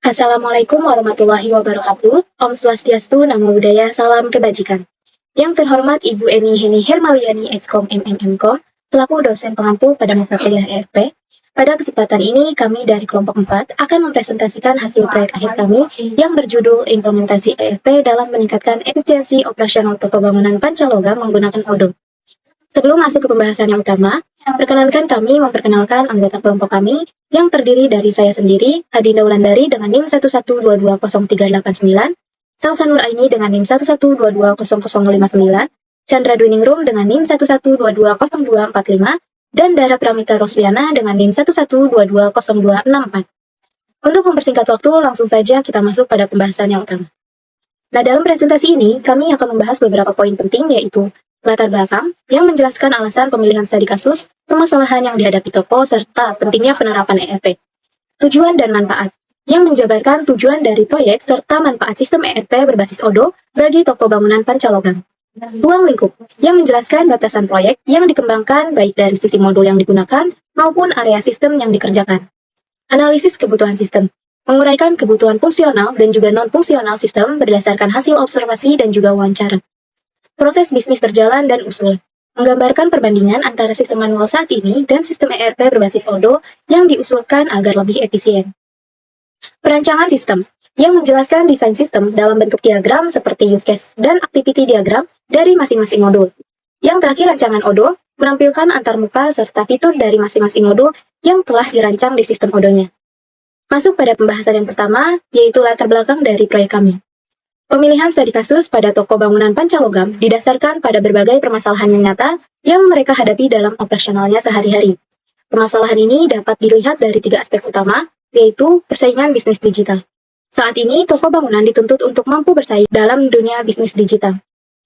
Assalamualaikum warahmatullahi wabarakatuh. Om Swastiastu, Namo Buddhaya, Salam Kebajikan. Yang terhormat Ibu Eni Heni Hermaliani Eskom MMMkom, selaku dosen pengampu pada mata kuliah ERP. Pada kesempatan ini, kami dari kelompok 4 akan mempresentasikan hasil proyek akhir kami yang berjudul Implementasi ERP dalam meningkatkan efisiensi operasional toko bangunan Pancalogam menggunakan Odoo. Sebelum masuk ke pembahasan yang utama, perkenankan kami memperkenalkan anggota kelompok kami yang terdiri dari saya sendiri, Adinda Wulandari dengan NIM 112200389, Salsa Nur Aini dengan NIM 112200059, Chandra Dwiningrum dengan NIM 112200245, dan Dara Pramita Rosliana dengan NIM 1122024. Untuk mempersingkat waktu, langsung saja kita masuk pada pembahasan yang utama. Nah, dalam presentasi ini, kami akan membahas beberapa poin penting, yaitu latar belakang yang menjelaskan alasan pemilihan studi kasus, permasalahan yang dihadapi toko, serta pentingnya penerapan ERP. Tujuan dan manfaat yang menjabarkan tujuan dari proyek serta manfaat sistem ERP berbasis Odoo bagi toko bangunan Pancalogam. Ruang lingkup yang menjelaskan batasan proyek yang dikembangkan baik dari sisi modul yang digunakan maupun area sistem yang dikerjakan. Analisis kebutuhan sistem menguraikan kebutuhan fungsional dan juga non-fungsional sistem berdasarkan hasil observasi dan juga wawancara. Proses bisnis berjalan dan usul menggambarkan perbandingan antara sistem manual saat ini dan sistem ERP berbasis Odoo yang diusulkan agar lebih efisien. Perancangan sistem yang menjelaskan desain sistem dalam bentuk diagram seperti use case dan activity diagram dari masing-masing modul. Yang terakhir, rancangan Odoo menampilkan antarmuka serta fitur dari masing-masing modul yang telah dirancang di sistem Odoo-nya. Masuk pada pembahasan yang pertama, yaitu latar belakang dari proyek kami. Pemilihan studi kasus pada toko bangunan Pancalogam didasarkan pada berbagai permasalahan yang nyata yang mereka hadapi dalam operasionalnya sehari-hari. Permasalahan ini dapat dilihat dari 3 aspek utama, yaitu persaingan bisnis digital. Saat ini, toko bangunan dituntut untuk mampu bersaing dalam dunia bisnis digital.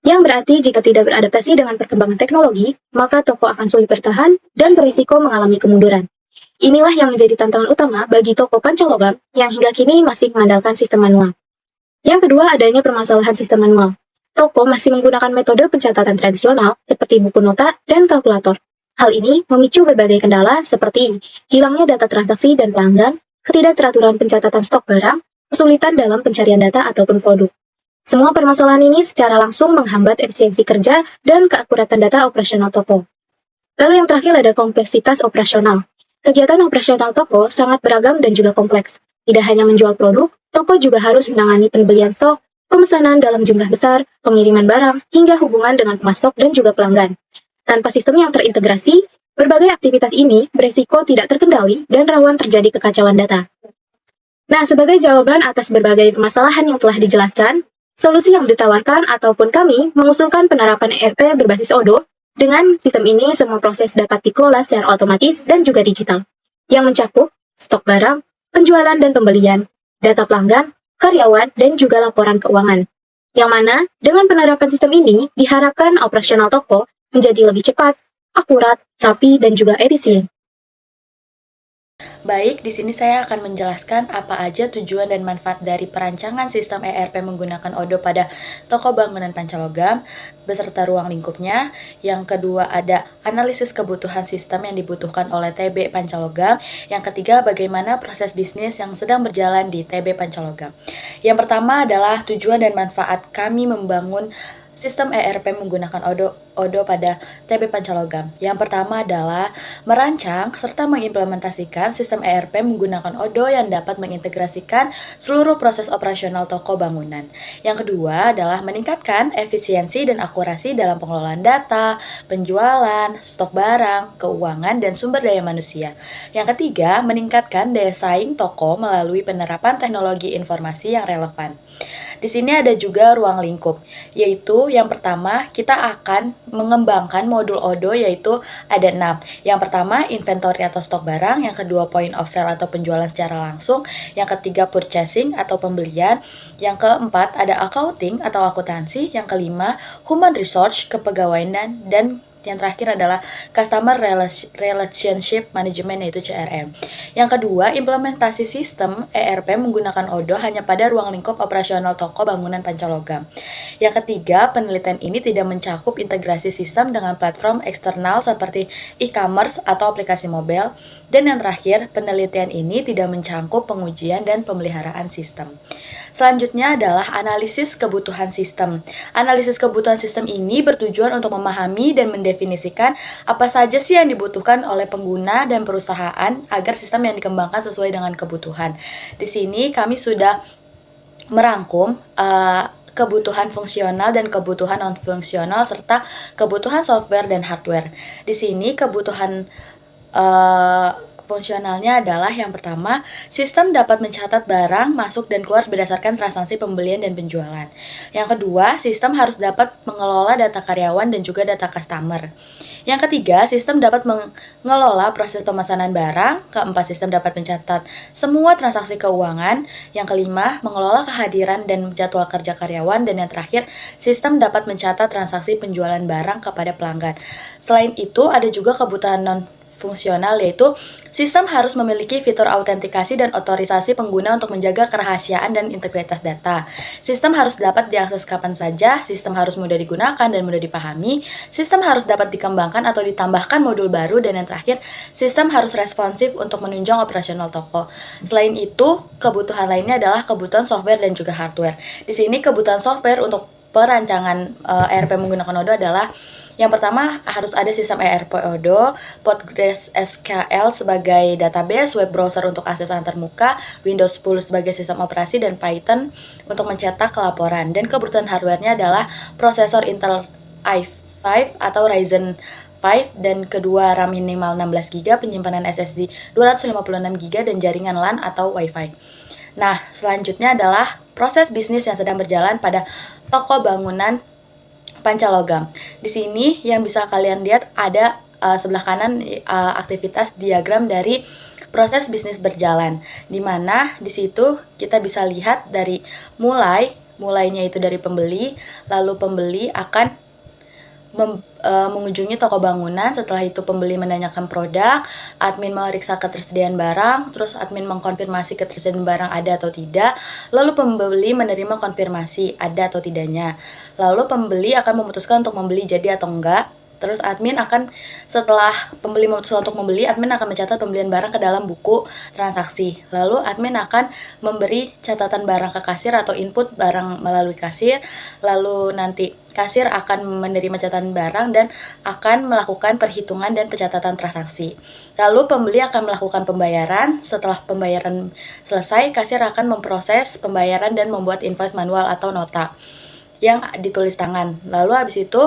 Yang berarti jika tidak beradaptasi dengan perkembangan teknologi, maka toko akan sulit bertahan dan berisiko mengalami kemunduran. Inilah yang menjadi tantangan utama bagi toko Pancalogam yang hingga kini masih mengandalkan sistem manual. Yang kedua, adanya permasalahan sistem manual. Toko masih menggunakan metode pencatatan tradisional seperti buku nota dan kalkulator. Hal ini memicu berbagai kendala seperti hilangnya data transaksi dan pelanggan, ketidakteraturan pencatatan stok barang, kesulitan dalam pencarian data ataupun produk. Semua permasalahan ini secara langsung menghambat efisiensi kerja dan keakuratan data operasional toko. Lalu yang terakhir ada kompleksitas operasional. Kegiatan operasional toko sangat beragam dan juga kompleks. Tidak hanya menjual produk, toko juga harus menangani pembelian stok, pemesanan dalam jumlah besar, pengiriman barang, hingga hubungan dengan pemasok dan juga pelanggan. Tanpa sistem yang terintegrasi, berbagai aktivitas ini beresiko tidak terkendali dan rawan terjadi kekacauan data. Nah, sebagai jawaban atas berbagai permasalahan yang telah dijelaskan, solusi yang ditawarkan ataupun kami mengusulkan penerapan ERP berbasis Odoo. Dengan sistem ini, semua proses dapat dikelola secara otomatis dan juga digital, yang mencakup stok barang, penjualan dan pembelian, data pelanggan, karyawan, dan juga laporan keuangan. Yang mana, dengan penerapan sistem ini, diharapkan operasional toko menjadi lebih cepat, akurat, rapi, dan juga efisien. Baik, di sini saya akan menjelaskan apa aja tujuan dan manfaat dari perancangan sistem ERP menggunakan Odoo pada toko bangunan Pancalogam beserta ruang lingkupnya. Yang kedua ada analisis kebutuhan sistem yang dibutuhkan oleh TB Pancalogam. Yang ketiga bagaimana proses bisnis yang sedang berjalan di TB Pancalogam. Yang pertama adalah tujuan dan manfaat kami membangun sistem ERP menggunakan Odoo pada TB Pancalogam. Yang pertama adalah merancang serta mengimplementasikan sistem ERP menggunakan Odoo yang dapat mengintegrasikan seluruh proses operasional toko bangunan. Yang kedua adalah meningkatkan efisiensi dan akurasi dalam pengelolaan data, penjualan, stok barang, keuangan, dan sumber daya manusia. Yang ketiga, meningkatkan daya saing toko melalui penerapan teknologi informasi yang relevan. Di sini ada juga ruang lingkup, yaitu yang pertama kita akan mengembangkan modul Odoo yaitu ada 6. Yang pertama inventory atau stok barang, yang kedua point of sale atau penjualan secara langsung, yang ketiga purchasing atau pembelian, yang keempat ada accounting atau akuntansi, yang kelima human resource kepegawaian dan yang terakhir adalah Customer Relationship Management, yaitu CRM. Yang kedua, implementasi sistem ERP menggunakan ODO hanya pada ruang lingkup operasional toko bangunan Pancalogam. Yang ketiga, penelitian ini tidak mencakup integrasi sistem dengan platform eksternal seperti e-commerce atau aplikasi mobile. Dan yang terakhir, penelitian ini tidak mencakup pengujian dan pemeliharaan sistem. Selanjutnya adalah analisis kebutuhan sistem. Analisis kebutuhan sistem ini bertujuan untuk memahami dan mendefinisikan apa saja sih yang dibutuhkan oleh pengguna dan perusahaan agar sistem yang dikembangkan sesuai dengan kebutuhan. Di sini kami sudah merangkum kebutuhan fungsional dan kebutuhan non-fungsional serta kebutuhan software dan hardware. Di sini kebutuhan fungsionalnya adalah yang pertama, sistem dapat mencatat barang masuk dan keluar berdasarkan transaksi pembelian dan penjualan. Yang kedua, sistem harus dapat mengelola data karyawan dan juga data customer. Yang ketiga, sistem dapat mengelola proses pemesanan barang. Keempat, sistem dapat mencatat semua transaksi keuangan. Yang kelima, mengelola kehadiran dan jadwal kerja karyawan. Dan yang terakhir, sistem dapat mencatat transaksi penjualan barang kepada pelanggan. Selain itu, ada juga kebutuhan non-fungsional, yaitu sistem harus memiliki fitur autentikasi dan otorisasi pengguna untuk menjaga kerahasiaan dan integritas data. Sistem harus dapat diakses kapan saja, sistem harus mudah digunakan dan mudah dipahami, sistem harus dapat dikembangkan atau ditambahkan modul baru, dan yang terakhir, sistem harus responsif untuk menunjang operasional toko. Selain itu, kebutuhan lainnya adalah kebutuhan software dan juga hardware. Di sini kebutuhan software untuk perancangan ERP menggunakan ODO adalah yang pertama, harus ada sistem ERP ODO, Postgres SQL sebagai database, web browser untuk akses antarmuka, Windows 10 sebagai sistem operasi, dan Python untuk mencetak laporan. Dan kebutuhan hardware-nya adalah prosesor Intel i5 atau Ryzen 5, dan kedua RAM minimal 16GB, penyimpanan SSD 256GB, dan jaringan LAN atau Wi-Fi. Nah, selanjutnya adalah proses bisnis yang sedang berjalan pada toko bangunan Pancalogam. Di sini yang bisa kalian lihat ada sebelah kanan aktivitas diagram dari proses bisnis berjalan, di mana di situ kita bisa lihat dari mulainya itu dari pembeli, lalu pembeli akan mengunjungi toko bangunan. Setelah itu pembeli menanyakan produk, admin memeriksa ketersediaan barang, terus admin mengkonfirmasi ketersediaan barang ada atau tidak, lalu pembeli menerima konfirmasi ada atau tidaknya, lalu pembeli akan memutuskan untuk membeli jadi atau enggak. Terus setelah pembeli memutuskan untuk membeli, admin akan mencatat pembelian barang ke dalam buku transaksi. Lalu admin akan memberi catatan barang ke kasir atau input barang melalui kasir. Lalu nanti kasir akan menerima catatan barang dan akan melakukan perhitungan dan pencatatan transaksi. Lalu pembeli akan melakukan pembayaran. Setelah pembayaran selesai, kasir akan memproses pembayaran dan membuat invoice manual atau nota yang ditulis tangan. Lalu habis itu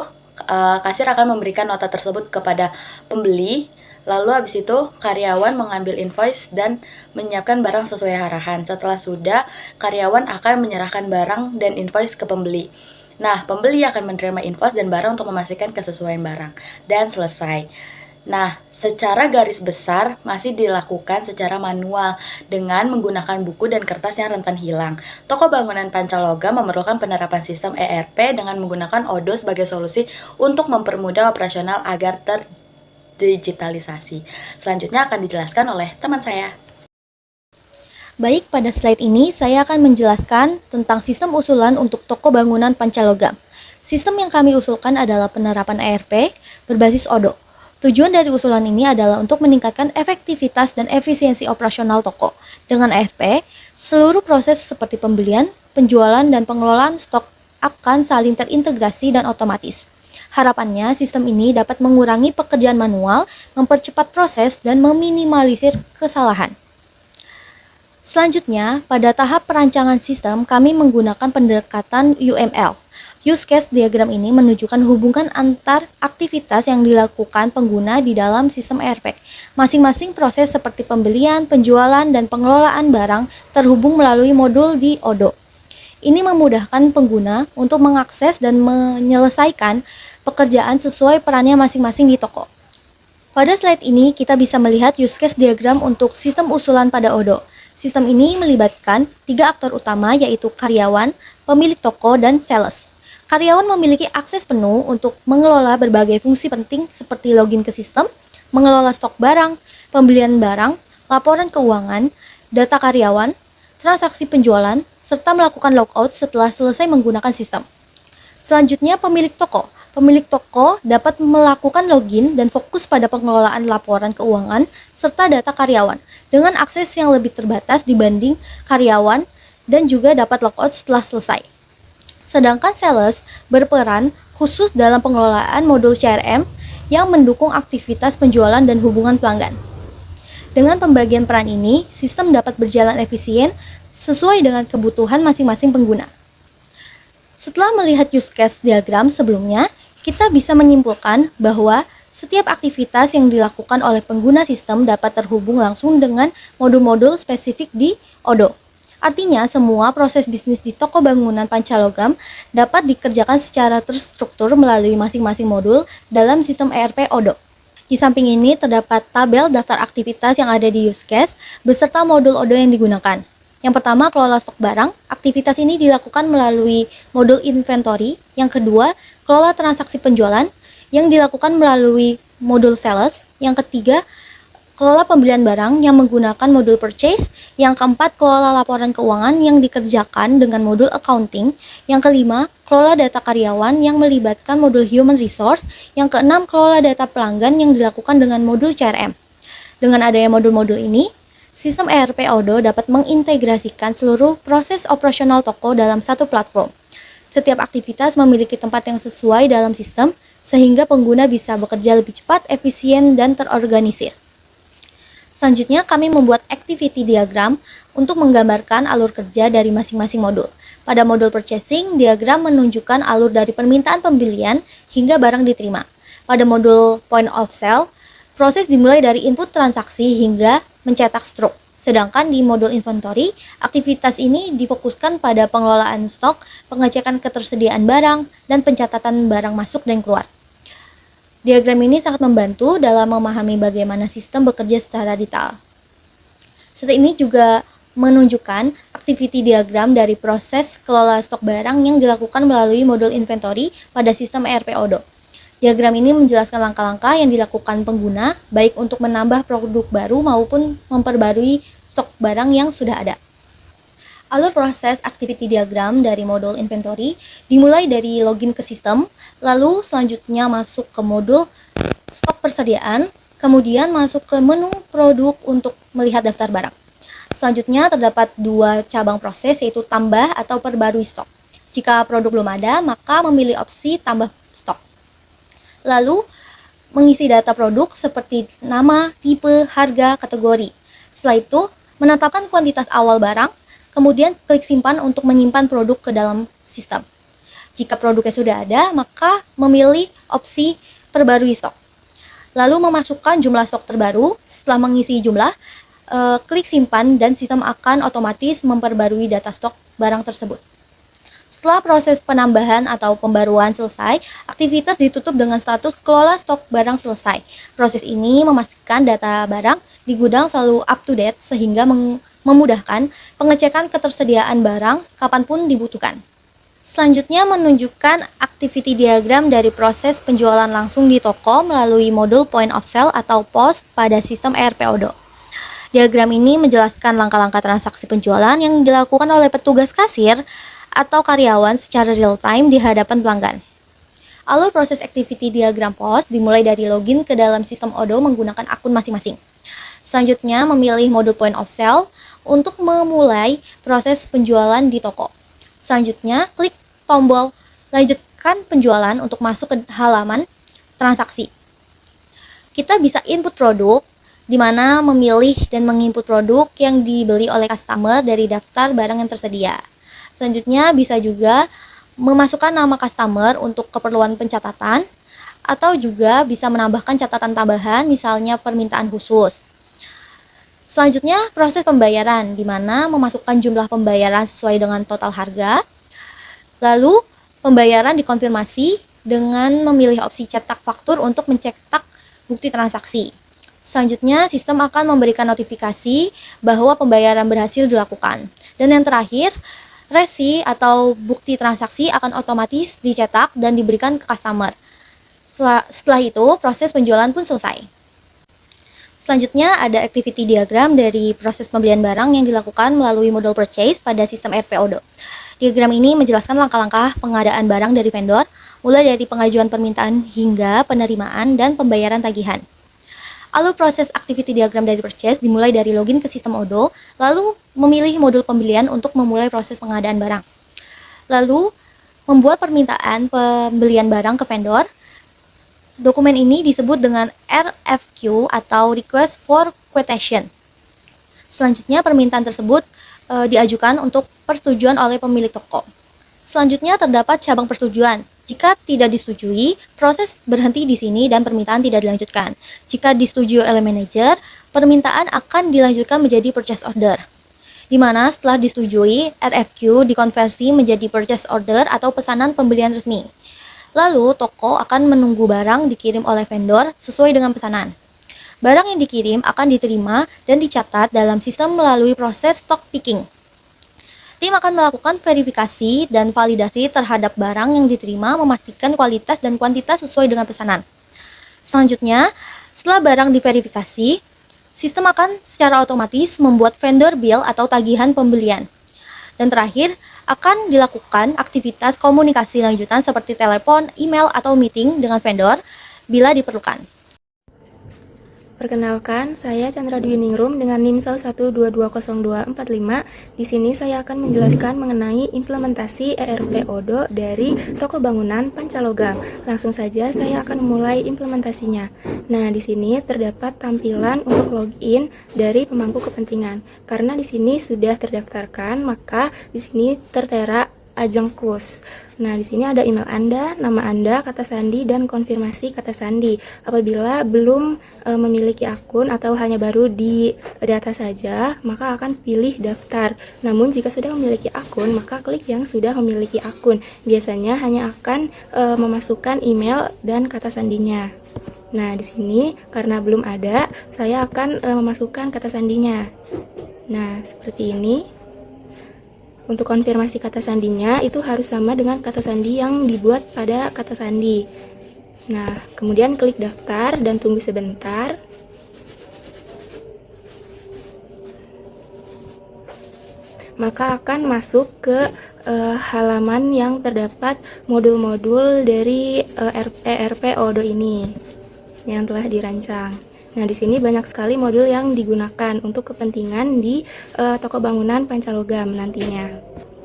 kasir akan memberikan nota tersebut kepada pembeli, lalu habis itu karyawan mengambil invoice dan menyiapkan barang sesuai arahan. Setelah sudah, karyawan akan menyerahkan barang dan invoice ke pembeli. Nah, pembeli akan menerima invoice dan barang untuk memastikan kesesuaian barang, dan selesai. Nah, secara garis besar masih dilakukan secara manual dengan menggunakan buku dan kertas yang rentan hilang. Toko bangunan Pancalogam memerlukan penerapan sistem ERP dengan menggunakan ODO sebagai solusi untuk mempermudah operasional agar terdigitalisasi. Selanjutnya akan dijelaskan oleh teman saya. Baik, pada slide ini saya akan menjelaskan tentang sistem usulan untuk toko bangunan Pancalogam. Sistem yang kami usulkan adalah penerapan ERP berbasis ODO. Tujuan dari usulan ini adalah untuk meningkatkan efektivitas dan efisiensi operasional toko. Dengan ERP, seluruh proses seperti pembelian, penjualan, dan pengelolaan stok akan saling terintegrasi dan otomatis. Harapannya, sistem ini dapat mengurangi pekerjaan manual, mempercepat proses, dan meminimalisir kesalahan. Selanjutnya, pada tahap perancangan sistem, kami menggunakan pendekatan UML. Use case diagram ini menunjukkan hubungan antar aktivitas yang dilakukan pengguna di dalam sistem ERP. Masing-masing proses seperti pembelian, penjualan, dan pengelolaan barang terhubung melalui modul di ODO. Ini memudahkan pengguna untuk mengakses dan menyelesaikan pekerjaan sesuai perannya masing-masing di toko. Pada slide ini, kita bisa melihat use case diagram untuk sistem usulan pada ODO. Sistem ini melibatkan 3 aktor utama, yaitu karyawan, pemilik toko, dan sales. Karyawan memiliki akses penuh untuk mengelola berbagai fungsi penting seperti login ke sistem, mengelola stok barang, pembelian barang, laporan keuangan, data karyawan, transaksi penjualan, serta melakukan logout setelah selesai menggunakan sistem. Selanjutnya, pemilik toko. Pemilik toko dapat melakukan login dan fokus pada pengelolaan laporan keuangan serta data karyawan dengan akses yang lebih terbatas dibanding karyawan dan juga dapat logout setelah selesai. Sedangkan sales berperan khusus dalam pengelolaan modul CRM yang mendukung aktivitas penjualan dan hubungan pelanggan. Dengan pembagian peran ini, sistem dapat berjalan efisien sesuai dengan kebutuhan masing-masing pengguna. Setelah melihat use case diagram sebelumnya, kita bisa menyimpulkan bahwa setiap aktivitas yang dilakukan oleh pengguna sistem dapat terhubung langsung dengan modul-modul spesifik di Odoo. Artinya, semua proses bisnis di toko bangunan Pancalogam dapat dikerjakan secara terstruktur melalui masing-masing modul dalam sistem ERP Odoo. Di samping ini terdapat tabel daftar aktivitas yang ada di use case beserta modul Odoo yang digunakan. Yang pertama, kelola stok barang. Aktivitas ini dilakukan melalui modul inventory. Yang kedua, kelola transaksi penjualan yang dilakukan melalui modul sales. Yang ketiga, kelola pembelian barang yang menggunakan modul purchase. Yang keempat, kelola laporan keuangan yang dikerjakan dengan modul accounting. Yang kelima, kelola data karyawan yang melibatkan modul human resource. Yang keenam, kelola data pelanggan yang dilakukan dengan modul CRM. Dengan adanya modul-modul ini, sistem ERP Odoo dapat mengintegrasikan seluruh proses operasional toko dalam satu platform. Setiap aktivitas memiliki tempat yang sesuai dalam sistem, sehingga pengguna bisa bekerja lebih cepat, efisien, dan terorganisir. Selanjutnya, kami membuat activity diagram untuk menggambarkan alur kerja dari masing-masing modul. Pada modul purchasing, diagram menunjukkan alur dari permintaan pembelian hingga barang diterima. Pada modul point of sale, proses dimulai dari input transaksi hingga mencetak struk. Sedangkan di modul inventory, aktivitas ini difokuskan pada pengelolaan stok, pengecekan ketersediaan barang, dan pencatatan barang masuk dan keluar. Diagram ini sangat membantu dalam memahami bagaimana sistem bekerja secara detail. Setelah ini juga menunjukkan activity diagram dari proses kelola stok barang yang dilakukan melalui modul inventory pada sistem ERP Odoo. Diagram ini menjelaskan langkah-langkah yang dilakukan pengguna, baik untuk menambah produk baru maupun memperbarui stok barang yang sudah ada. Alur proses activity diagram dari modul inventory dimulai dari login ke sistem, lalu selanjutnya masuk ke modul stok persediaan, kemudian masuk ke menu produk untuk melihat daftar barang. Selanjutnya terdapat dua cabang proses, yaitu tambah atau perbarui stok. Jika produk belum ada, maka memilih opsi tambah stok. Lalu, mengisi data produk seperti nama, tipe, harga, kategori. Setelah itu, menetapkan kuantitas awal barang, kemudian klik simpan untuk menyimpan produk ke dalam sistem. Jika produknya sudah ada, maka memilih opsi perbarui stok. Lalu memasukkan jumlah stok terbaru. Setelah mengisi jumlah, klik simpan dan sistem akan otomatis memperbarui data stok barang tersebut. Setelah proses penambahan atau pembaruan selesai, aktivitas ditutup dengan status kelola stok barang selesai. Proses ini memastikan data barang di gudang selalu up to date sehingga memudahkan pengecekan ketersediaan barang kapanpun dibutuhkan. Selanjutnya menunjukkan activity diagram dari proses penjualan langsung di toko melalui modul point of sale atau POS pada sistem ERP Odoo. Diagram ini menjelaskan langkah-langkah transaksi penjualan yang dilakukan oleh petugas kasir atau karyawan secara real-time di hadapan pelanggan. Alur proses activity diagram POS dimulai dari login ke dalam sistem Odoo menggunakan akun masing-masing. Selanjutnya, memilih modul point of sale untuk memulai proses penjualan di toko. Selanjutnya, klik tombol lanjutkan penjualan untuk masuk ke halaman transaksi. Kita bisa input produk, di mana memilih dan menginput produk yang dibeli oleh customer dari daftar barang yang tersedia. Selanjutnya bisa juga memasukkan nama customer untuk keperluan pencatatan atau juga bisa menambahkan catatan tambahan misalnya permintaan khusus. Selanjutnya proses pembayaran di mana memasukkan jumlah pembayaran sesuai dengan total harga. Lalu pembayaran dikonfirmasi dengan memilih opsi cetak faktur untuk mencetak bukti transaksi. Selanjutnya sistem akan memberikan notifikasi bahwa pembayaran berhasil dilakukan. Dan yang terakhir, Resi atau bukti transaksi akan otomatis dicetak dan diberikan ke customer. Setelah itu, proses penjualan pun selesai. Selanjutnya ada activity diagram dari proses pembelian barang yang dilakukan melalui model purchase pada sistem ERP Odoo. Diagram ini menjelaskan langkah-langkah pengadaan barang dari vendor, mulai dari pengajuan permintaan hingga penerimaan dan pembayaran tagihan. Alur proses activity diagram dari purchase dimulai dari login ke sistem Odoo, lalu memilih modul pembelian untuk memulai proses pengadaan barang. Lalu, membuat permintaan pembelian barang ke vendor. Dokumen ini disebut dengan RFQ atau Request for Quotation. Selanjutnya, permintaan tersebut diajukan untuk persetujuan oleh pemilik toko. Selanjutnya terdapat cabang persetujuan. Jika tidak disetujui, proses berhenti di sini dan permintaan tidak dilanjutkan. Jika disetujui oleh manajer, permintaan akan dilanjutkan menjadi purchase order. Di mana setelah disetujui, RFQ dikonversi menjadi purchase order atau pesanan pembelian resmi. Lalu, toko akan menunggu barang dikirim oleh vendor sesuai dengan pesanan. Barang yang dikirim akan diterima dan dicatat dalam sistem melalui proses stock picking. Tim akan melakukan verifikasi dan validasi terhadap barang yang diterima, memastikan kualitas dan kuantitas sesuai dengan pesanan. Selanjutnya, setelah barang diverifikasi, sistem akan secara otomatis membuat vendor bill atau tagihan pembelian. Dan terakhir, akan dilakukan aktivitas komunikasi lanjutan seperti telepon, email, atau meeting dengan vendor bila diperlukan. Perkenalkan, saya Chandra Dwi Ningrum dengan NIM 1220245. Di sini saya akan menjelaskan mengenai implementasi ERP Odoo dari toko bangunan Pancalogam. Langsung saja saya akan memulai implementasinya. Nah, di sini terdapat tampilan untuk login dari pemangku kepentingan. Karena di sini sudah terdaftarkan, maka di sini tertera Ajeng Kus. Nah, di sini ada email Anda, nama Anda, kata sandi, dan konfirmasi kata sandi. Apabila belum memiliki akun atau hanya baru di data saja, maka akan pilih daftar. Namun, jika sudah memiliki akun, maka klik yang sudah memiliki akun. Biasanya hanya akan memasukkan email dan kata sandinya. Nah, di sini karena belum ada, saya akan memasukkan kata sandinya. Nah, seperti ini. Untuk konfirmasi kata sandinya itu harus sama dengan kata sandi yang dibuat pada kata sandi. Nah, kemudian klik daftar dan tunggu sebentar. Maka akan masuk ke halaman yang terdapat modul-modul dari ERP Odoo ini yang telah dirancang. Nah, di sini banyak sekali modul yang digunakan untuk kepentingan di toko bangunan Pancalogam nantinya.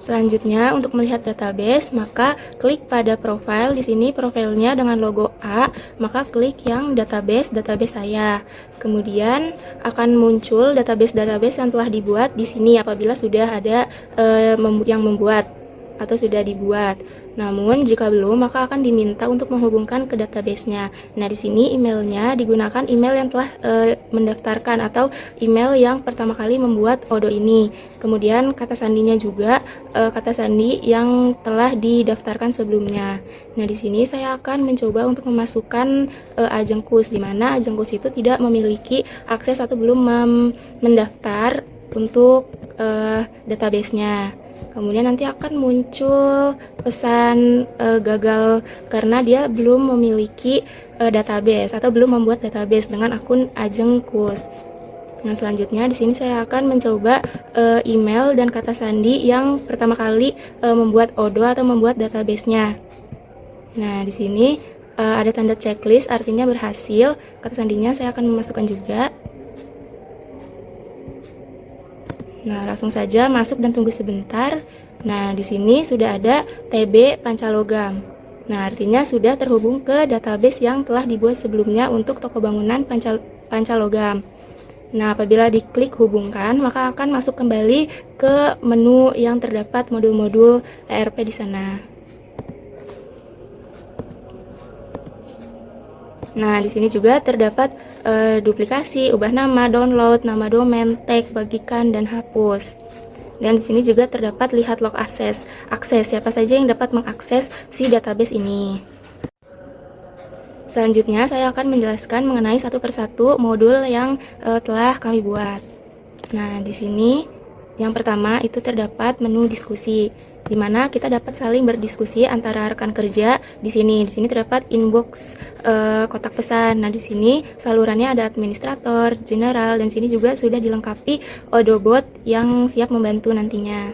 Selanjutnya, untuk melihat database, maka klik pada profile. Di sini profilnya dengan logo A, maka klik yang database saya. Kemudian akan muncul database yang telah dibuat di sini apabila sudah ada yang membuat atau sudah dibuat. Namun jika belum, maka akan diminta untuk menghubungkan ke database-nya. Nah, di sini emailnya digunakan email yang telah mendaftarkan atau email yang pertama kali membuat Odoo ini. Kemudian kata sandinya juga kata sandi yang telah didaftarkan sebelumnya. Nah, di sini saya akan mencoba untuk memasukkan Ajeng Kus, di mana Ajeng Kus itu tidak memiliki akses atau belum mendaftar untuk database-nya. Kemudian nanti akan muncul pesan gagal karena dia belum memiliki database atau belum membuat database dengan akun Ajeng Kus. Nah, selanjutnya di sini saya akan mencoba email dan kata sandi yang pertama kali membuat Odoo atau membuat database-nya. Nah, di sini ada tanda checklist artinya berhasil. Kata sandinya saya akan memasukkan juga. Nah, langsung saja masuk dan tunggu sebentar. Nah, di sini sudah ada TB Pancalogam. Nah, artinya sudah terhubung ke database yang telah dibuat sebelumnya untuk toko bangunan Pancalogam. Nah, apabila diklik hubungkan, maka akan masuk kembali ke menu yang terdapat modul-modul ERP di sana. Nah, di sini juga terdapat duplikasi, ubah nama, download, nama domain, tag, bagikan, dan hapus. Dan di sini juga terdapat lihat log akses siapa saja yang dapat mengakses si database ini. Selanjutnya saya akan menjelaskan mengenai satu persatu modul yang telah kami buat. Nah, di sini Yang pertama itu terdapat menu diskusi, di mana kita dapat saling berdiskusi antara rekan kerja. Di sini terdapat inbox kotak pesan. Nah, di sini salurannya ada administrator, general, dan sini juga sudah dilengkapi Odobot yang siap membantu nantinya.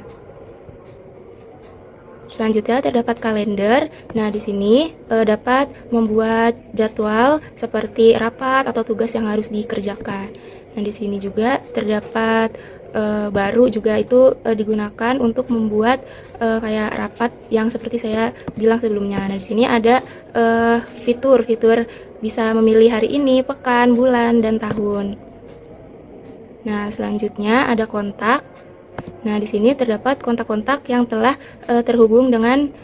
Selanjutnya terdapat kalender. Nah, di sini dapat membuat jadwal seperti rapat atau tugas yang harus dikerjakan. Nah, di sini juga terdapat baru juga itu digunakan untuk membuat kayak rapat yang seperti saya bilang sebelumnya. Nah, di sini ada fitur bisa memilih hari ini, pekan, bulan, dan tahun. Nah, selanjutnya ada kontak. Nah, di sini terdapat kontak-kontak yang telah terhubung dengan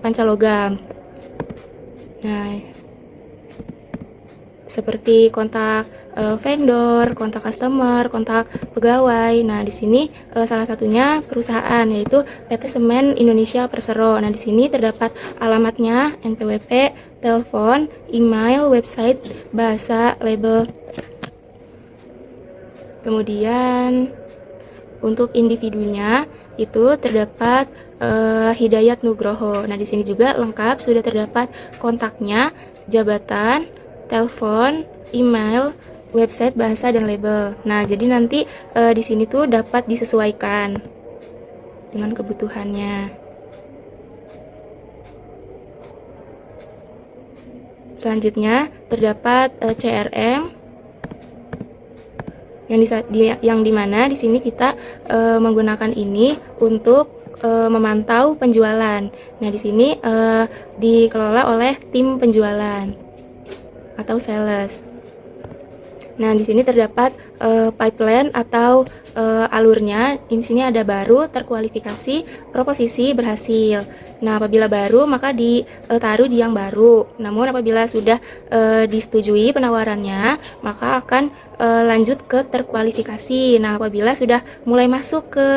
Pancalogam. Nah, seperti kontak vendor, kontak customer, kontak pegawai. Nah, di sini salah satunya perusahaan yaitu PT Semen Indonesia Persero. Nah, di sini terdapat alamatnya, NPWP, telepon, email, website, bahasa, label. Kemudian untuk individunya itu terdapat Hidayat Nugroho. Nah, di sini juga lengkap sudah terdapat kontaknya, jabatan, telepon, email, website, bahasa, dan label. Nah, jadi nanti di sini tuh dapat disesuaikan dengan kebutuhannya. Selanjutnya terdapat CRM yang dimana di sini kita menggunakan ini untuk memantau penjualan. Nah, di sini dikelola oleh tim penjualan atau sales. Nah, di sini terdapat pipeline atau alurnya. Di sini ada baru, terkualifikasi, proposisi, berhasil. Nah, apabila baru maka ditaruh di yang baru. Namun apabila sudah disetujui penawarannya, maka akan lanjut ke terkualifikasi. Nah, apabila sudah mulai masuk ke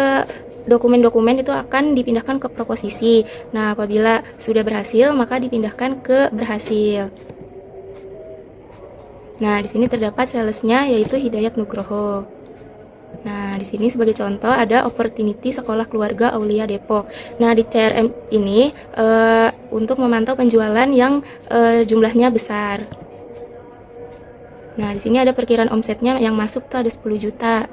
dokumen-dokumen itu akan dipindahkan ke proposisi. Nah, apabila sudah berhasil maka dipindahkan ke berhasil. Nah, di sini terdapat salesnya yaitu Hidayat Nugroho. Nah, di sini sebagai contoh ada opportunity Sekolah Keluarga Aulia Depok. Nah, di CRM ini untuk memantau penjualan yang jumlahnya besar. Nah, di sini ada perkiraan omsetnya yang masuk tuh ada 10 juta.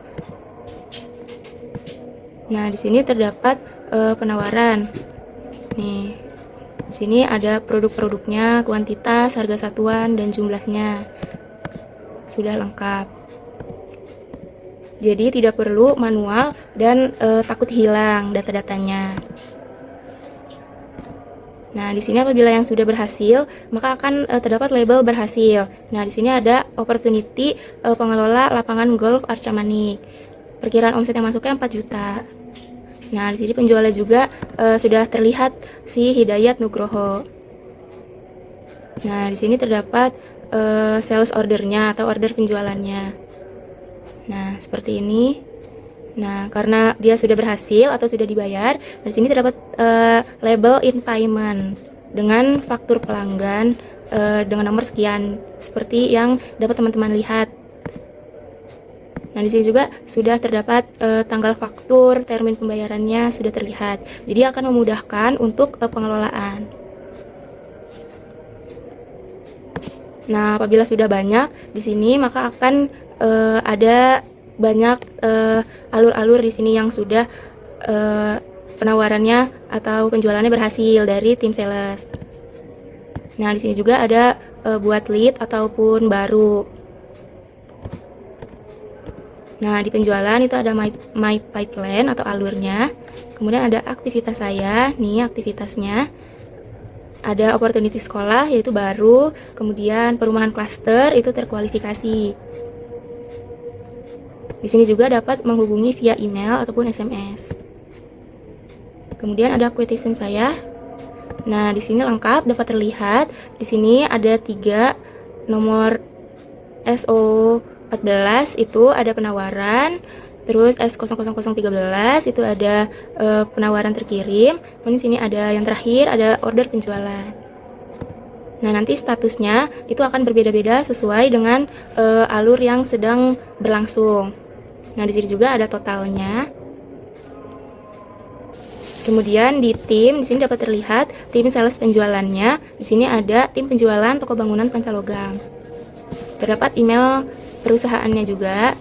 Nah, di sini terdapat penawaran. Nih, di sini ada produk-produknya, kuantitas, harga satuan, dan jumlahnya. Sudah lengkap. Jadi tidak perlu manual dan takut hilang data-datanya. Nah, di sini apabila yang sudah berhasil, maka akan terdapat label berhasil. Nah, di sini ada opportunity pengelola lapangan golf Arca Manik. Perkiraan omset yang masuknya 4 juta. Nah, di sini penjualnya juga sudah terlihat si Hidayat Nugroho. Nah, di sini terdapat sales ordernya atau order penjualannya. Nah, seperti ini. Nah, karena dia sudah berhasil atau sudah dibayar, di sini terdapat label in payment dengan faktur pelanggan dengan nomor sekian, seperti yang dapat teman-teman lihat. Nah, di sini juga sudah terdapat tanggal faktur, termin pembayarannya sudah terlihat. Jadi akan memudahkan untuk pengelolaan. Nah, apabila sudah banyak di sini, maka akan ada banyak alur-alur di sini yang sudah penawarannya atau penjualannya berhasil dari tim sales. Nah, di sini juga ada buat lead ataupun baru. Nah, di penjualan itu ada my pipeline atau alurnya. Kemudian ada aktivitas saya, nih aktivitasnya. Ada opportunity sekolah yaitu baru, kemudian perumahan klaster itu terkualifikasi. Di sini juga dapat menghubungi via email ataupun SMS. Kemudian ada quotation saya. Nah, di sini lengkap dapat terlihat. Di sini ada 3 nomor SO14 itu ada penawaran. Terus S00013 itu ada penawaran terkirim. Kemudian di sini ada yang terakhir ada order penjualan. Nah, nanti statusnya itu akan berbeda-beda sesuai dengan alur yang sedang berlangsung. Nah, di sini juga ada totalnya. Kemudian di tim, di sini dapat terlihat tim sales penjualannya. Di sini ada tim penjualan toko bangunan Pancalogam. Terdapat email perusahaannya juga.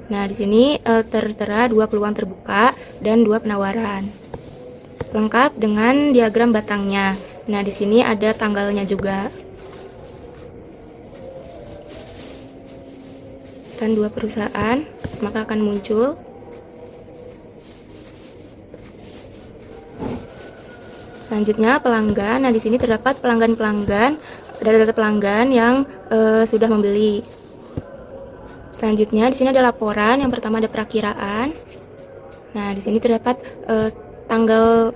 Nah, di sini tertera 2 peluang terbuka dan 2 penawaran. Lengkap dengan diagram batangnya. Nah, di sini ada tanggalnya juga. Dan 2 perusahaan, maka akan muncul selanjutnya pelanggan. Nah, di sini terdapat pelanggan-pelanggan, data-data pelanggan yang sudah membeli. Selanjutnya di sini ada laporan. Yang pertama ada perakiraan. Nah, di sini terdapat tanggal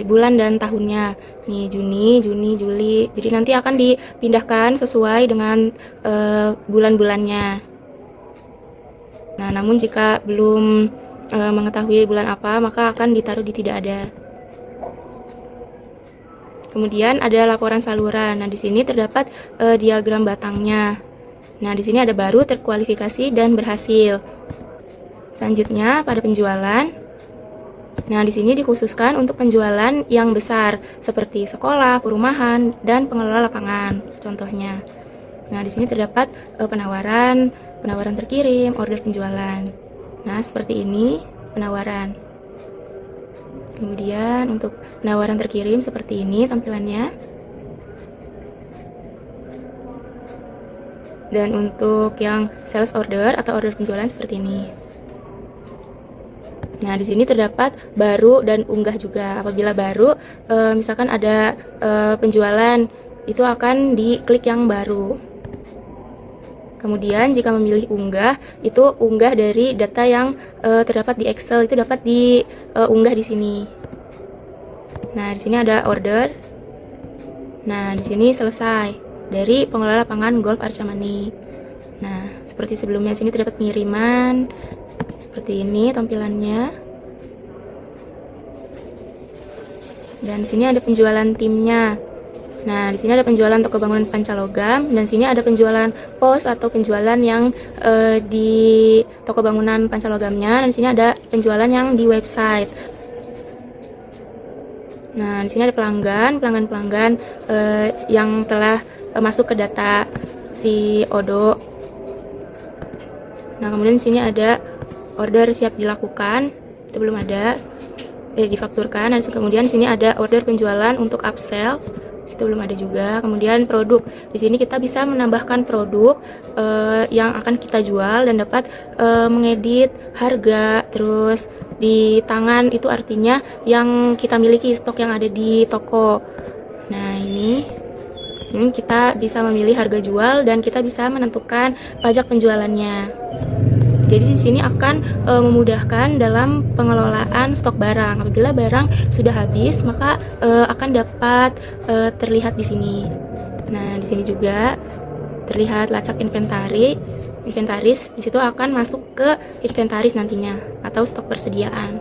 bulan dan tahunnya. Nih, Juni, Juli. Jadi nanti akan dipindahkan sesuai dengan bulan-bulannya. Nah, namun jika belum mengetahui bulan apa, maka akan ditaruh di tidak ada. Kemudian ada laporan saluran. Nah, di sini terdapat diagram batangnya. Nah, di sini ada baru, terkualifikasi, dan berhasil. Selanjutnya pada penjualan. Nah, di sini dikhususkan untuk penjualan yang besar seperti sekolah, perumahan, dan pengelola lapangan. Contohnya. Nah, di sini terdapat penawaran terkirim, order penjualan. Nah, seperti ini penawaran. Kemudian untuk penawaran terkirim seperti ini tampilannya. Dan untuk yang sales order atau order penjualan seperti ini. Nah, di sini terdapat baru dan unggah juga. Apabila baru, misalkan ada penjualan, itu akan diklik yang baru. Kemudian jika memilih unggah, itu unggah dari data yang terdapat di Excel, itu dapat diunggah di sini. Nah, di sini ada order. Nah, di sini selesai dari pengelola lapangan golf Arcamani. Nah, seperti sebelumnya, sini terdapat pengiriman. Seperti ini tampilannya. Dan sini ada penjualan timnya. Nah, di sini ada penjualan toko bangunan Pancalogam, dan sini ada penjualan pos atau penjualan yang di toko bangunan Pancalogamnya, dan di sini ada penjualan yang di website. Nah, di sini ada pelanggan yang telah masuk ke data si Odo. Nah, kemudian di sini ada order siap dilakukan, itu belum ada, difakturkan. Dan kemudian di sini ada order penjualan untuk upsell, itu belum ada juga. Kemudian produk, di sini kita bisa menambahkan produk yang akan kita jual dan dapat mengedit harga. Terus di tangan itu artinya yang kita miliki, stok yang ada di toko. Nah, ini kita bisa memilih harga jual dan kita bisa menentukan pajak penjualannya. Jadi di sini akan memudahkan dalam pengelolaan stok barang. Apabila barang sudah habis, maka akan dapat terlihat di sini. Nah, di sini juga terlihat lacak inventaris. Di situ akan masuk ke inventaris nantinya atau stok persediaan.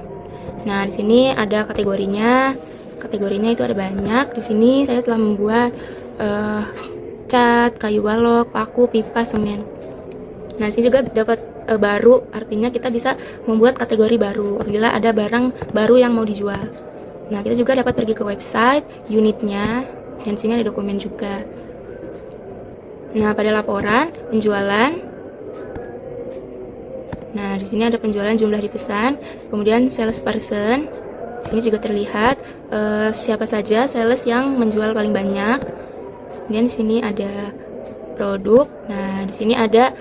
Nah, di sini ada kategorinya. Kategorinya itu ada banyak. Di sini saya telah membuat cat, kayu balok, paku, pipa, semen. Nah, di sini juga dapat baru, artinya kita bisa membuat kategori baru apabila ada barang baru yang mau dijual. Nah, kita juga dapat pergi ke website, unitnya, dan sini ada dokumen juga. Nah, pada laporan penjualan. Nah, di sini ada penjualan jumlah dipesan, kemudian sales person. Sini juga terlihat siapa saja sales yang menjual paling banyak. Kemudian di sini ada produk. Nah, di sini ada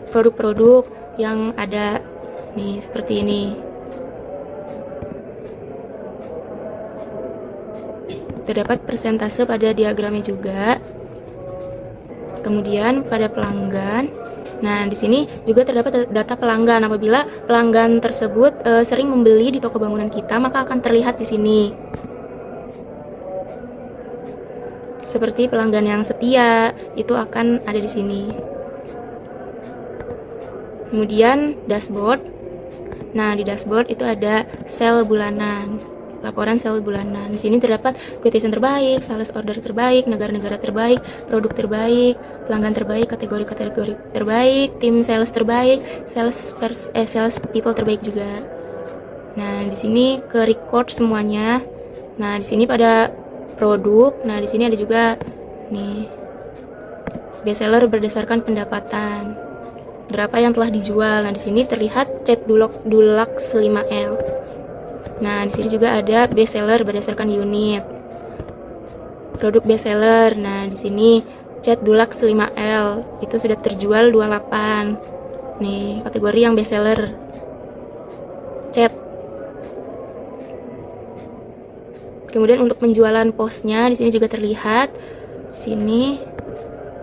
produk-produk yang ada nih seperti ini. Terdapat persentase pada diagramnya juga. Kemudian pada pelanggan. Nah, di sini juga terdapat data pelanggan. Apabila pelanggan tersebut sering membeli di toko bangunan kita, maka akan terlihat di sini. Seperti pelanggan yang setia, itu akan ada di sini. Kemudian dashboard. Nah, di dashboard itu ada sel bulanan, laporan sel bulanan. Di sini terdapat quotation terbaik, sales order terbaik, negara-negara terbaik, produk terbaik, pelanggan terbaik, kategori-kategori terbaik, tim sales terbaik, sales people terbaik juga. Nah, di sini ke record semuanya. Nah, di sini pada produk. Nah, di sini ada juga nih bestseller berdasarkan pendapatan. Berapa yang telah dijual. Nah, di sini terlihat cat Dulux 5L. Nah, di sini juga ada bestseller berdasarkan unit. Produk bestseller. Nah, di sini cat Dulux 5L itu sudah terjual 28. Nih, kategori yang bestseller cat. Kemudian untuk penjualan posnya di sini juga terlihat. Sini.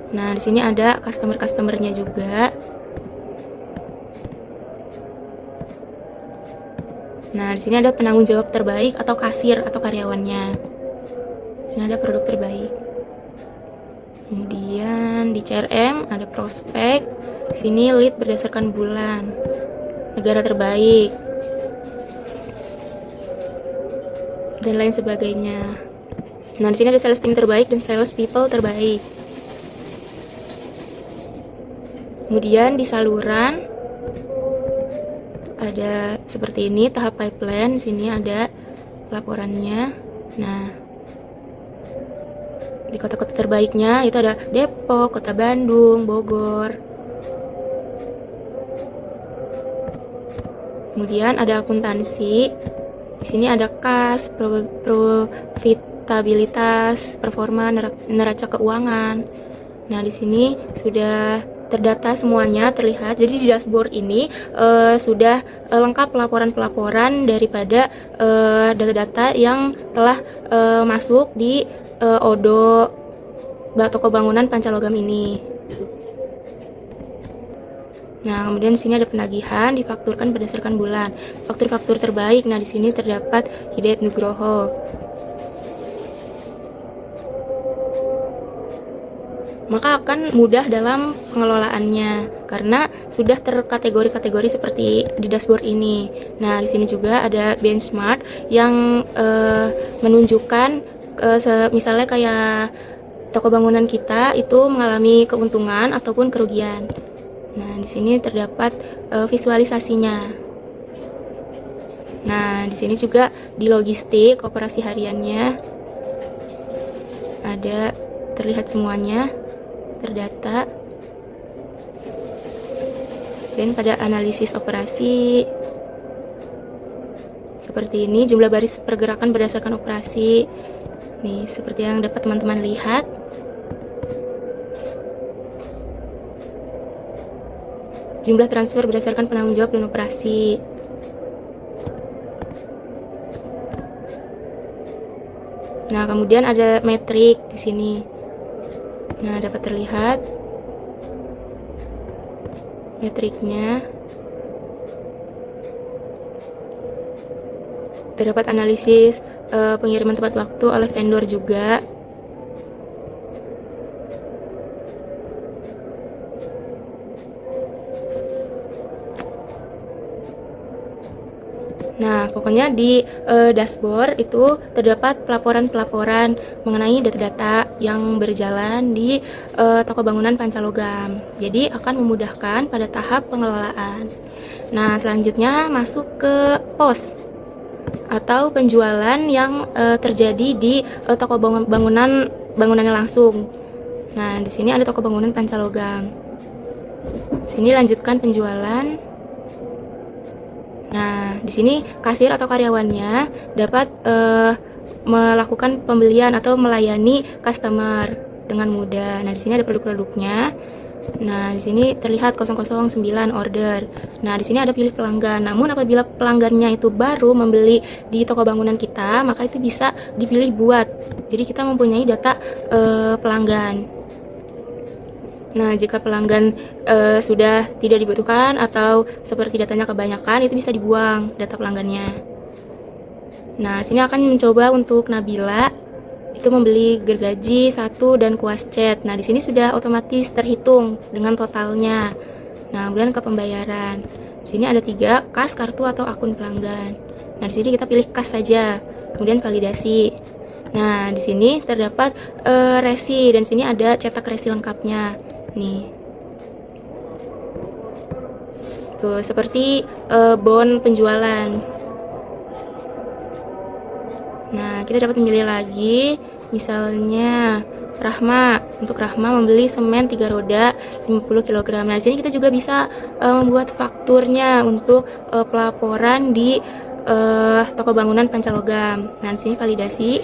Nah, di sini ada customer-customernya juga. Nah, di sini ada penanggung jawab terbaik atau kasir atau karyawannya. Di sini ada produk terbaik. Kemudian di CRM ada prospek. Di sini lead berdasarkan bulan. Negara terbaik. Dan lain sebagainya. Nah, di sini ada sales team terbaik dan sales people terbaik. Kemudian di saluran ada seperti ini tahap pipeline. Di sini ada laporannya. Nah, di kota-kota terbaiknya itu ada Depok, Kota Bandung, Bogor. Kemudian ada akuntansi. Di sini ada kas, profitabilitas, performa, neraca keuangan. Nah, di sini sudah terdata semuanya terlihat. Jadi di dashboard ini sudah lengkap pelaporan-pelaporan daripada data-data yang telah masuk di Odo Toko Bangunan Pancalogam ini. Nah, kemudian di sini ada penagihan difakturkan berdasarkan bulan. Faktur-faktur terbaik. Nah, di sini terdapat Hidayat Nugroho. Maka akan mudah dalam pengelolaannya karena sudah terkategori-kategori seperti di dashboard ini. Nah, di sini juga ada benchmark yang menunjukkan misalnya kayak toko bangunan kita itu mengalami keuntungan ataupun kerugian. Nah, di sini terdapat visualisasinya. Nah, di sini juga di logistik operasi hariannya ada terlihat semuanya terdata. Dan pada analisis operasi seperti ini, jumlah baris pergerakan berdasarkan operasi. Nih, seperti yang dapat teman-teman lihat. Jumlah transfer berdasarkan penanggung jawab dan operasi. Nah, kemudian ada metrik di sini. Nah, dapat terlihat metriknya. Terdapat analisis pengiriman tepat waktu oleh vendor juga. Nah, pokoknya di dashboard itu terdapat pelaporan-pelaporan mengenai data-data yang berjalan di toko bangunan Pancalogam. Jadi akan memudahkan pada tahap pengelolaan. Nah, selanjutnya masuk ke pos atau penjualan yang terjadi di toko bangunannya langsung. Nah, di sini ada toko bangunan Pancalogam. Sini lanjutkan penjualan. Nah, di sini kasir atau karyawannya dapat melakukan pembelian atau melayani customer dengan mudah. Nah, di sini ada produk-produknya. Nah, di sini terlihat 009 order. Nah, di sini ada pilih pelanggan. Namun apabila pelanggannya itu baru membeli di toko bangunan kita, maka itu bisa dipilih buat. Jadi kita mempunyai data pelanggan. Nah, jika pelanggan sudah tidak dibutuhkan atau seperti datanya kebanyakan, itu bisa dibuang data pelanggannya. Nah, sini akan mencoba untuk Nabila itu membeli gergaji 1 dan kuas cat. Nah, di sini sudah otomatis terhitung dengan totalnya. Nah, kemudian ke pembayaran. Di sini ada 3 kas, kartu atau akun pelanggan. Nah, di sini kita pilih kas saja. Kemudian validasi. Nah, di sini terdapat resi dan sini ada cetak resi lengkapnya. Nih. Tuh, seperti bon penjualan. Nah, kita dapat memilih lagi, misalnya untuk Rahma membeli semen 3 roda 50 kg. Nah, di sini kita juga bisa membuat fakturnya untuk pelaporan di toko bangunan Pancalogam. Nah, di sini validasi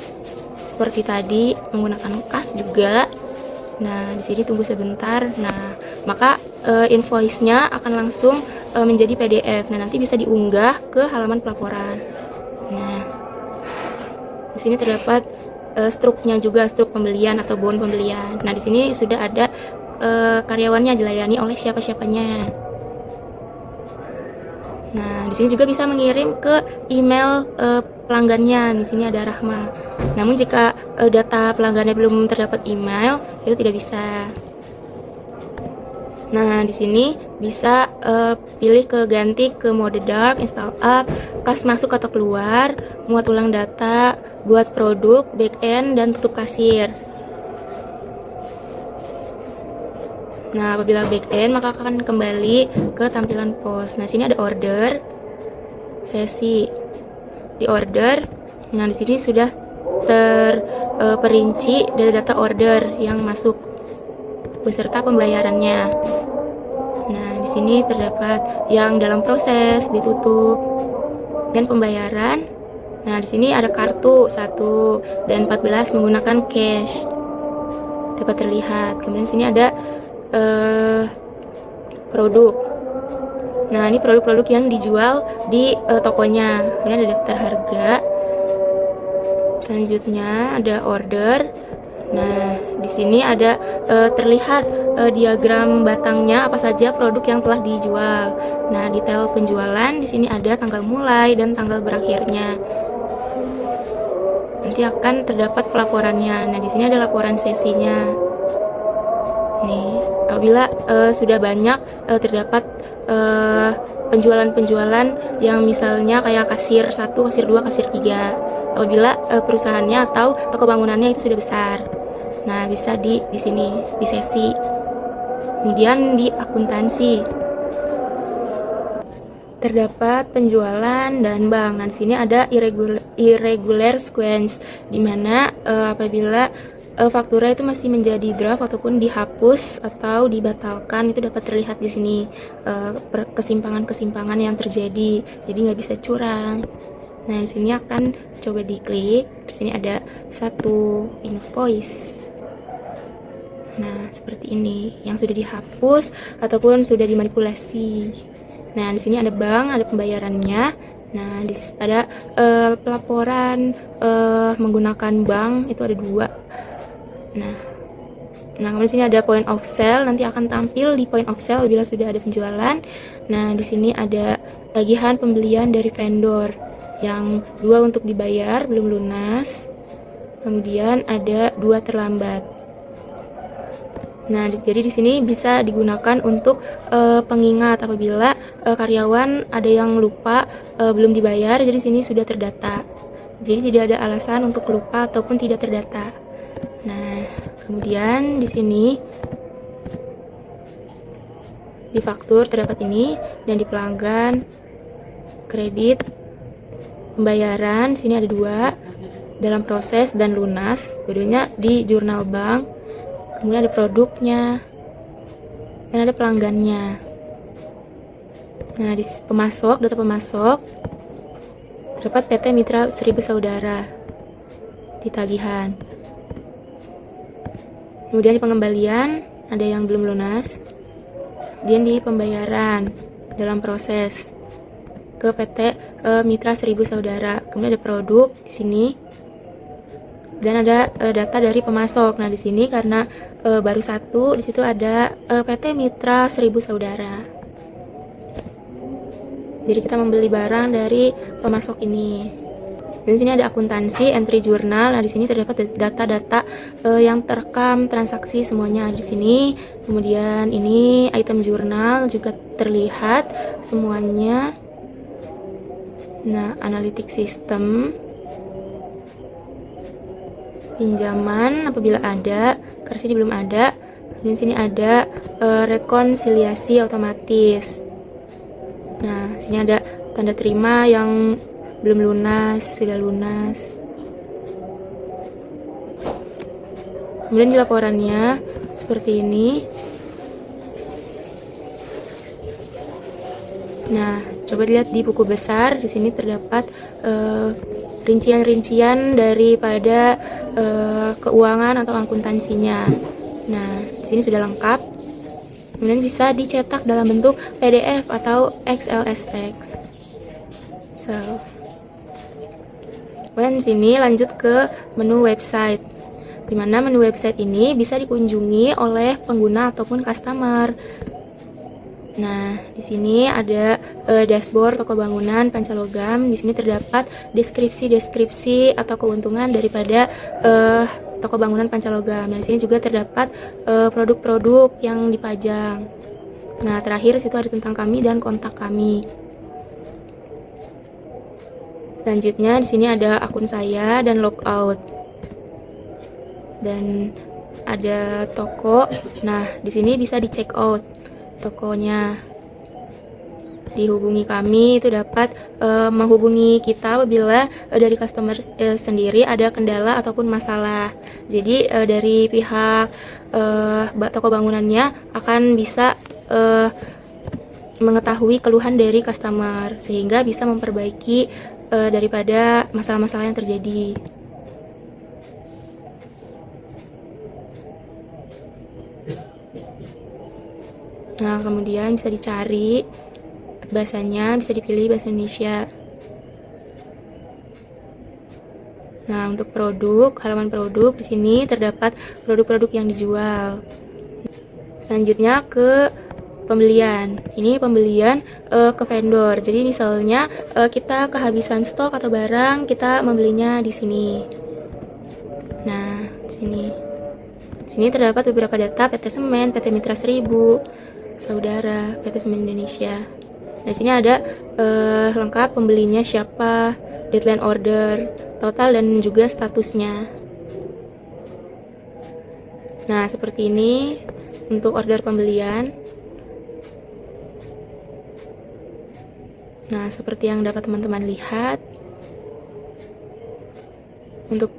seperti tadi menggunakan kas juga. Nah, di sini tunggu sebentar. Nah, maka invoice-nya akan langsung menjadi PDF. Nah, nanti bisa diunggah ke halaman pelaporan. Nah, di sini terdapat struknya juga, struk pembelian atau bon pembelian. Nah, di sini sudah ada karyawannya dilayani oleh siapa-siapanya. Nah, di sini juga bisa mengirim ke email pelanggannya. Di sini ada Rahma. Namun jika data pelanggannya belum terdapat email, itu tidak bisa. Nah, di sini bisa pilih ke ganti ke mode dark, install up, kas masuk atau keluar, muat ulang data, buat produk, back end, dan tutup kasir. Nah, apabila back end maka akan kembali ke tampilan pos. Nah, sini ada order, sesi di order. Nah, di sini sudah terperinci dari data order yang masuk beserta pembayarannya. Nah, di sini terdapat yang dalam proses, ditutup, dan pembayaran. Nah, di sini ada kartu 1 dan 14 menggunakan cash. Dapat terlihat. Kemudian di sini ada produk. Nah, ini produk-produk yang dijual di tokonya. Kemudian ada daftar harga. Selanjutnya ada order. Nah, di sini ada terlihat diagram batangnya apa saja produk yang telah dijual. Nah, detail penjualan di sini ada tanggal mulai dan tanggal berakhirnya. Nanti akan terdapat pelaporannya. Nah, di sini ada laporan sesinya. Nih, apabila sudah banyak terdapat penjualan-penjualan yang misalnya kayak kasir 1, kasir 2, kasir 3. Apabila perusahaannya atau toko bangunannya itu sudah besar. Nah, bisa di sini, di sesi. Kemudian di akuntansi. Terdapat penjualan dan bank. Nah, di sini ada irregular sequence, di mana apabila faktura itu masih menjadi draft ataupun dihapus atau dibatalkan, itu dapat terlihat di sini kesimpangan-kesimpangan yang terjadi. Jadi nggak bisa curang. Nah, di sini akan coba diklik. Di sini ada 1 invoice. Nah, seperti ini yang sudah dihapus ataupun sudah dimanipulasi. Nah, di sini ada bank, ada pembayarannya. Nah, ada pelaporan menggunakan bank, itu ada 2. Nah, kemudian di sini ada point of sale, nanti akan tampil di point of sale bila sudah ada penjualan. Nah, di sini ada tagihan pembelian dari vendor yang 2 untuk dibayar belum lunas. Kemudian ada 2 terlambat. Nah, jadi di sini bisa digunakan untuk pengingat apabila karyawan ada yang lupa belum dibayar, jadi di sini sudah terdata. Jadi tidak ada alasan untuk lupa ataupun tidak terdata. Nah, kemudian di sini di faktur terdapat ini, dan di pelanggan, kredit, pembayaran, sini ada 2, dalam proses dan lunas, keduanya di jurnal bank. Kemudian ada produknya dan ada pelanggannya. Nah, di pemasok, data pemasok terdapat PT Mitra 1000 Saudara di tagihan. Kemudian di pengembalian ada yang belum lunas. Kemudian di pembayaran dalam proses ke PT Mitra 1000 Saudara. Kemudian ada produk di sini. Dan ada data dari pemasok. Nah, di sini karena baru 1, di situ ada PT Mitra 1000 Saudara. Jadi kita membeli barang dari pemasok ini. Dan di sini ada akuntansi, entry jurnal. Nah, di sini terdapat data-data yang terekam transaksi semuanya di sini. Kemudian ini item jurnal juga terlihat semuanya. Nah, analytic system, pinjaman apabila ada, karena sini belum ada. Dan sini ada rekonsiliasi otomatis. Nah, sini ada tanda terima yang belum lunas, sudah lunas. Kemudian di laporannya seperti ini. Nah, coba dilihat di buku besar. Di sini terdapat rincian-rincian daripada keuangan atau akuntansinya. Nah, di sini sudah lengkap. Kemudian bisa dicetak dalam bentuk PDF atau XLSX. Kemudian di sini lanjut ke menu website, di mana menu website ini bisa dikunjungi oleh pengguna ataupun customer. Nah, di sini ada dashboard toko bangunan Pancalogam. Di sini terdapat deskripsi atau keuntungan daripada toko bangunan Pancalogam. Nah, di sini juga terdapat produk-produk yang dipajang. Nah, terakhir situ ada tentang kami dan kontak kami. Selanjutnya di sini ada akun saya dan logout. Dan ada toko. Nah, di sini bisa di check out tokonya. Dihubungi kami, itu dapat menghubungi kita apabila dari customer sendiri ada kendala ataupun masalah. Jadi dari pihak toko bangunannya akan bisa mengetahui keluhan dari customer sehingga bisa memperbaiki daripada masalah-masalah yang terjadi. Nah, kemudian bisa dicari bahasanya, bisa dipilih bahasa Indonesia. Nah, untuk produk, halaman produk di sini terdapat produk-produk yang dijual. Selanjutnya ke pembelian. Ini pembelian ke vendor. Jadi misalnya kita kehabisan stok atau barang, kita membelinya di sini. Nah, di sini. Di sini terdapat beberapa data PT Semen, PT Mitra 1000, Saudara, PT Semen Indonesia. Nah, di sini ada lengkap pembelinya siapa, deadline order, total dan juga statusnya. Nah, seperti ini untuk order pembelian. Nah, seperti yang dapat teman-teman lihat, untuk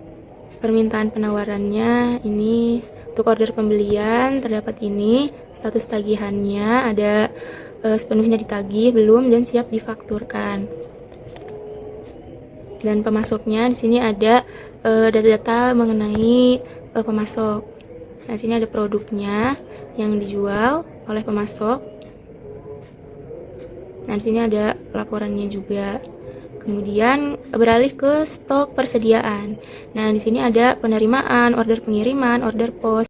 permintaan penawarannya ini untuk order pembelian terdapat ini, status tagihannya ada sepenuhnya ditagih, belum, dan siap difakturkan. Dan pemasoknya di sini ada data-data mengenai pemasok. Nah, di sini ada produknya yang dijual oleh pemasok. Nah, di sini ada laporannya juga. Kemudian beralih ke stok persediaan. Nah, di sini ada penerimaan, order pengiriman, order pos.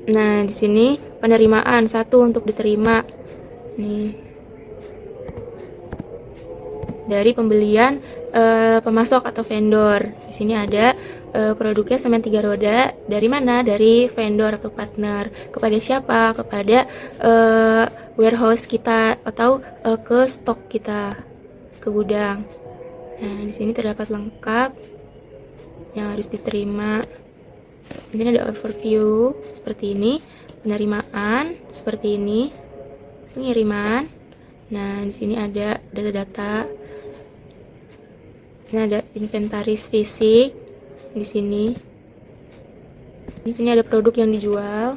Nah, di sini penerimaan satu untuk diterima. Nih. Dari pembelian pemasok atau vendor. Di sini ada produknya semen 3 roda. Dari mana? Dari vendor atau partner. Kepada siapa? Kepada warehouse kita atau ke stok kita, ke gudang. Nah, di sini terdapat lengkap yang harus diterima. Di sini ada overview seperti ini, penerimaan seperti ini, pengiriman. Nah, di sini ada data-data. Ini ada inventaris fisik di sini. Di sini ada produk yang dijual,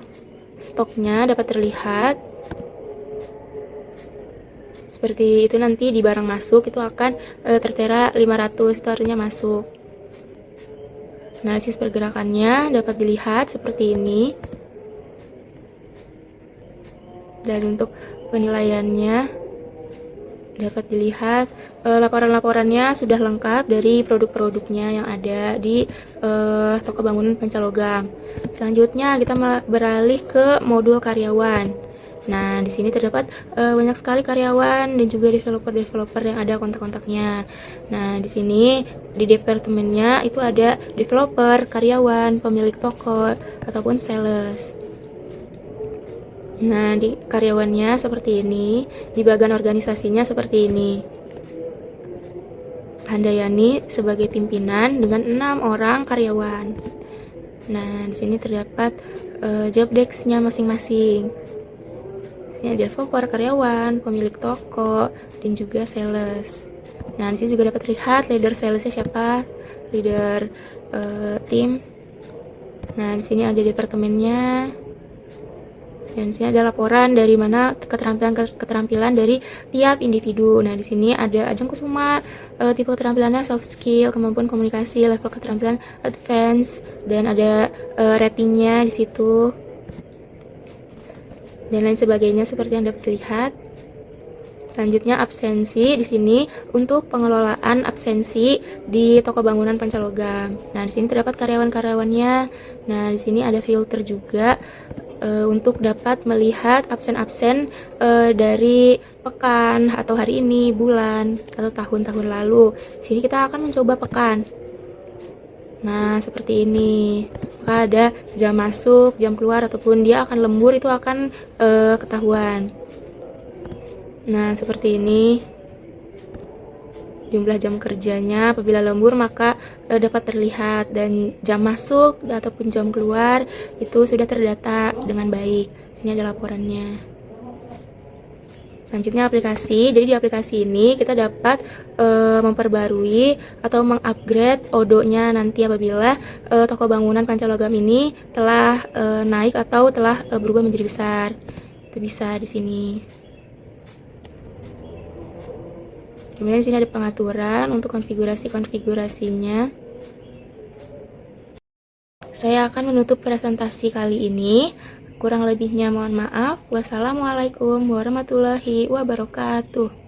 stoknya dapat terlihat. Seperti itu, nanti di barang masuk itu akan tertera 500, itu artinya masuk. Analisis pergerakannya dapat dilihat seperti ini. Dan untuk penilaiannya dapat dilihat laporan-laporannya sudah lengkap dari produk-produknya yang ada di toko bangunan Pancalogam. Selanjutnya kita beralih ke modul karyawan. Nah, di sini terdapat banyak sekali karyawan dan juga developer-developer yang ada kontak-kontaknya. Nah, di sini di departemennya itu ada developer, karyawan, pemilik toko, ataupun sales. Nah, di karyawannya seperti ini, di bagian organisasinya seperti ini. Handayani sebagai pimpinan dengan 6 orang karyawan. Nah, di sini terdapat job desk-nya masing-masing. Ini ada developer, karyawan, pemilik toko, dan juga sales. Nah, di sini juga dapat terlihat leader salesnya siapa, leader tim, Nah, di sini ada departemennya. Dan di sini ada laporan dari mana keterampilan dari tiap individu. Nah, di sini ada ajang kusuma, tipe keterampilannya soft skill, kemampuan komunikasi, level keterampilan advance, dan ada ratingnya di situ. Dan lain sebagainya seperti yang dapat dilihat. Selanjutnya absensi di sini untuk pengelolaan absensi di toko bangunan Pancalogam. Nah, di sini terdapat karyawan-karyawannya. Nah, di sini ada filter juga untuk dapat melihat absen-absen dari pekan atau hari ini, bulan, atau tahun-tahun lalu. Di sini kita akan mencoba pekan. Nah, seperti ini. Maka ada jam masuk, jam keluar, ataupun dia akan lembur, itu akan ketahuan. Nah, seperti ini. Jumlah jam kerjanya apabila lembur maka dapat terlihat, dan jam masuk ataupun jam keluar itu sudah terdata dengan baik. Sini ada laporannya. Selanjutnya aplikasi. Jadi di aplikasi ini kita dapat memperbarui atau mengupgrade ODO-nya nanti apabila toko bangunan Pancalogam ini telah naik atau telah berubah menjadi besar. Itu bisa di sini. Kemudian di sini ada pengaturan untuk konfigurasinya. Saya akan menutup presentasi kali ini. Kurang lebihnya mohon maaf. Wassalamualaikum warahmatullahi wabarakatuh.